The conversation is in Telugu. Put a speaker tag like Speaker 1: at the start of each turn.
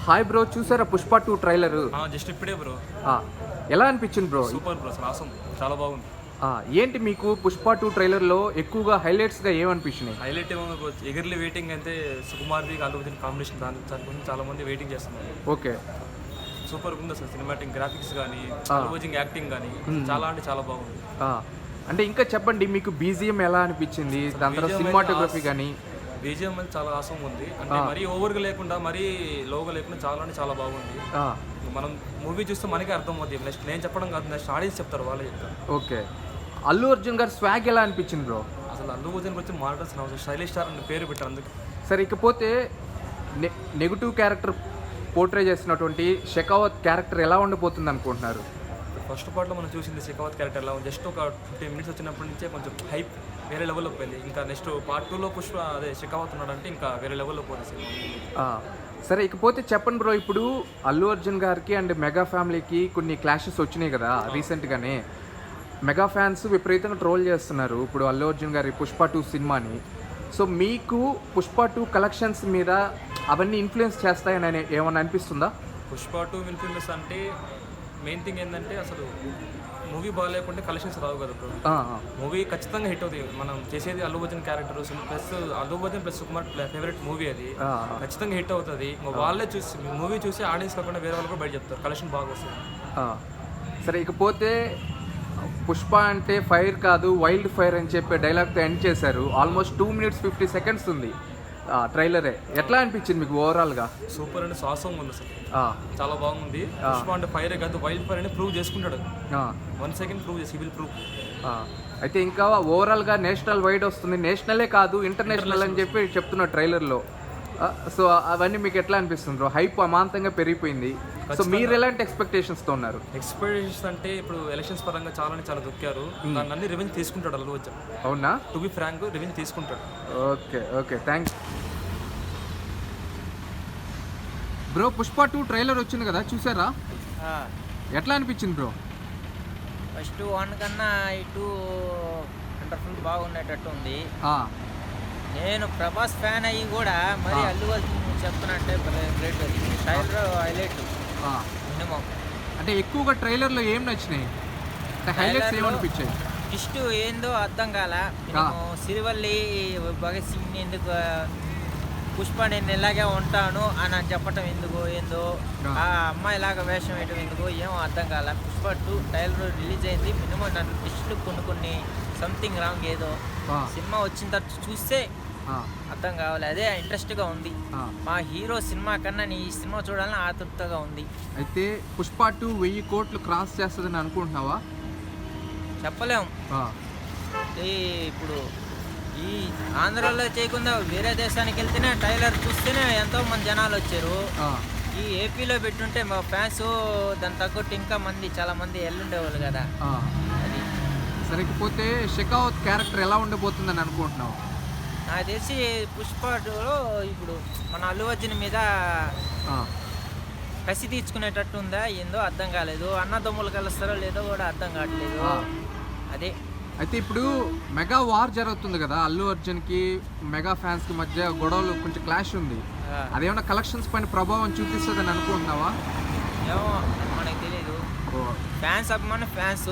Speaker 1: హాయ్ బ్రో, చూసారా పుష్ప 2 ట్రైలర్?
Speaker 2: జస్ట్ ఇప్పుడే బ్రో.
Speaker 1: ఎలా అనిపించింది బ్రో?
Speaker 2: సూపర్ బ్రో, అసలు ఆసం, చాలా బాగుంది.
Speaker 1: ఏంటి మీకు పుష్ప 2 ట్రైలర్లో ఎక్కువగా హైలైట్స్గా ఏమనిపించినాయి?
Speaker 2: హైలైట్ ఏమో ఎగర్లీ వెయిటింగ్ అయితే సుకుమార్ది అల్లు అర్జున్ కాంబినేషన్, దాని గురించి చాలా మంది వెయిటింగ్ చేస్తున్నారు.
Speaker 1: ఓకే,
Speaker 2: సూపర్ ఉంది అసలు. సినిమాటిక్ గ్రాఫిక్స్ కానీ, అల్లు అర్జున్ యాక్టింగ్ కానీ చాలా అంటే చాలా బాగుంది.
Speaker 1: అంటే ఇంకా చెప్పండి, మీకు బీజిఎం ఎలా అనిపించింది? దాని తర్వాత సినిమాటోగ్రఫీ కానీ.
Speaker 2: బీజిఎం అనేది చాలా ఆసం ఉంది. అంటే మరీ ఓవర్గా లేకుండా మరీ లోగా లేకుండా చాలా అంటే చాలా బాగుంది. మనం మూవీ చూస్తే మనకే అర్థం అవుతుంది. నెక్స్ట్ నేను చెప్పడం కాదు, నెక్స్ట్ ఆడియన్స్ చెప్తారు, వాళ్ళే చెప్తారు.
Speaker 1: ఓకే, అల్లు అర్జున్ గారు స్వాగ్ ఎలా అనిపించింది బ్రో?
Speaker 2: అసలు అల్లు అర్జున్ గురించి మాట్లాడాల్సిన అవసరం, స్టైలిష్ స్టార్ అని పేరు పెట్టారు అందుకు.
Speaker 1: సరే, ఇకపోతే నెగిటివ్ క్యారెక్టర్ పోర్ట్రే చేసినటువంటి షెకావత్ క్యారెక్టర్ ఎలా ఉండబోతుంది అనుకుంటున్నారు?
Speaker 2: ఫస్ట్ పార్ట్లో మనం చూసింది షెకావత్ క్యారెక్టర్ ఎలా ఉంది, జస్ట్ ఒక 15 మినిట్స్ వచ్చినప్పటి నుంచే కొంచెం హైప్ వేరే లెవెల్లోకి వెళ్ళి, ఇంకా నెక్స్ట్ పార్ట్ 2లో షెకావత్ ఉన్నాడంటే ఇంకా వేరే లెవెల్లో పోతుంది.
Speaker 1: సరే, ఇకపోతే చెప్పండి బ్రో, ఇప్పుడు అల్లు అర్జున్ గారికి అండ్ మెగా ఫ్యామిలీకి కొన్ని క్లాషెస్ వచ్చినాయి కదా రీసెంట్గానే. మెగా ఫ్యాన్స్ విపరీతంగా ట్రోల్ చేస్తున్నారు ఇప్పుడు అల్లు అర్జున్ గారి పుష్ప 2 సినిమాని. సో మీకు పుష్ప 2 కలెక్షన్స్ మీద అవన్నీ ఇన్ఫ్లుయెన్స్ చేస్తాయని ఏమన్నా అనిపిస్తుందా?
Speaker 2: పుష్ప 2 ఇన్ఫ్లుయెన్స్ అంటే మెయిన్ థింగ్ ఏంటంటే, అసలు మూవీ బాగాలేకుంటే కలెక్షన్స్ రావు కదా బ్రో. మూవీ ఖచ్చితంగా హిట్ అవుతుంది. మనం చేసేది Allu Arjun character plus Allu Arjun plus Sukumar favourite movie, అది ఖచ్చితంగా హిట్ అవుతుంది. వాళ్ళే చూసి మూవీ చూసి ఆడియన్స్ కాకుండా వేరే వాళ్ళు కూడా బయట చెప్తారు, కలెక్షన్ బాగా వస్తుంది.
Speaker 1: సరే, ఇకపోతే పుష్ప అంటే ఫైర్ కాదు వైల్డ్ ఫైర్ అని చెప్పి డైలాగ్తో ఎండ్ చేశారు. ఆల్మోస్ట్ 2 minutes 50 seconds ఉంది ట్రైలరే. ఎట్లా అనిపించింది మీకు ఓవరాల్గా?
Speaker 2: సూపర్ అండ్ సాసం ఉంది అసలు, చాలా బాగుంది. పుష్ప అంటే ఫైరే కాదు వైల్డ్ ఫైర్ అని ప్రూవ్ చేసుకుంటాడు. 1 second ప్రూవ్ చేసి విల్ ప్రూవ్.
Speaker 1: అయితే ఇంకా ఓవరాల్గా నేషనల్ వైడ్ వస్తుంది, నేషనలే కాదు ఇంటర్నేషనల్ అని చెప్పి చెప్తున్నారు ట్రైలర్లో. సో అవన్నీ మీకు ఎట్లా అనిపిస్తుంది బ్రో? హైప్ అమాంతంగా పెరిగిపోయింది. సో మీరు ఎలాంటి ఎక్స్పెక్టేషన్స్తో ఉన్నారు?
Speaker 2: ఎక్స్పెక్టేషన్స్ అంటే ఇప్పుడు ఎలక్షన్స్ పరంగా చాలా దొక్కారు, దాన్ని అన్ని రివెంజ్ తీసుకుంటాడు అల్లు అర్జున్.
Speaker 1: అవునా?
Speaker 2: టు బి ఫ్రాంక్, రివెంజ్ తీసుకుంటాడు.
Speaker 1: Okay thanks bro. Pushpa 2 trailer వచ్చింది కదా, చూసారా? ఎట్లా అనిపించింది బ్రో?
Speaker 3: ఫస్ట్ 1 కన్నా ఈ 2 వండర్ఫుల్ బాగుండేటట్టు ఉంది. నేను ప్రభాస్ ఫ్యాన్ అయ్యి కూడా మరి అల్లు అర్జున్ చెప్తున్నట్టే గ్రేట్. Trailer highlight minimum.
Speaker 1: అంటే ఎక్కువగా ట్రైలర్లో ఏం నచ్చినాయి? హైలైట్స్ ఏమనిపించాయి?
Speaker 3: ఇష్ట ఏందో అర్థం కాల. సిరివల్లి భగత్ సింగ్ ఎందుకు పుష్ప నేను ఇలాగే ఉంటాను అని చెప్పటం ఎందుకు, ఏందో ఆ అమ్మాయిలాగా వేషం వేయటం ఎందుకు, ఏమో అర్థం కాల. పుష్ప 2 ట్రైలర్ రిలీజ్ అయింది, మినిమం నన్ను టిస్టులు కొన్ని సంథింగ్ రాంగ్ ఏదో. సినిమా వచ్చిన తర్వాత చూస్తే అర్థం కావాలి, అదే ఇంట్రెస్ట్గా ఉంది. మా హీరో సినిమా కన్నా నీ సినిమా చూడాలని ఆతృతగా ఉంది.
Speaker 1: అయితే పుష్ప 2 1000 కోట్లు క్రాస్ చేస్తుందని అనుకుంటున్నావా?
Speaker 3: చెప్పలేము. ఇప్పుడు ఈ ఆంధ్రాలో చేయకుండా వేరే దేశానికి వెళ్తేనే ట్రైలర్ చూస్తేనే ఎంతో మంది జనాలు వచ్చారు. ఈ ఏపీలో పెట్టుంటే మా ఫ్యాన్స్ దాని తగ్గట్టు ఇంకా చాలా మంది వెళ్ళుండేవాళ్ళు కదా. అది
Speaker 1: సరిపోతే షెకావత్ క్యారెక్టర్ ఎలా ఉండబోతుందని అనుకుంటున్నావు?
Speaker 3: నాకు తెలిసి పుష్ప 2లో ఇప్పుడు మన అల్లు అర్జున్ మీద కసి తీర్చుకునేటట్టు ఉందా ఏందో అర్థం కాలేదు. అన్నదమ్ములు కలుస్తారో లేదో కూడా అర్థం కావట్లేదు. అదే.
Speaker 1: అయితే ఇప్పుడు మెగా వార్ జరుగుతుంది కదా, అల్లు అర్జున్కి మెగా ఫ్యాన్స్కి మధ్య గొడవలు కొంచెం క్లాష్ ఉంది. అదేమన్నా కలెక్షన్స్ పైన ప్రభావం చూపిస్తుందని అనుకుంటున్నావా?
Speaker 3: ఏమో మనకు తెలియదు. ఫ్యాన్స్ అభిమాన ఫ్యాన్స్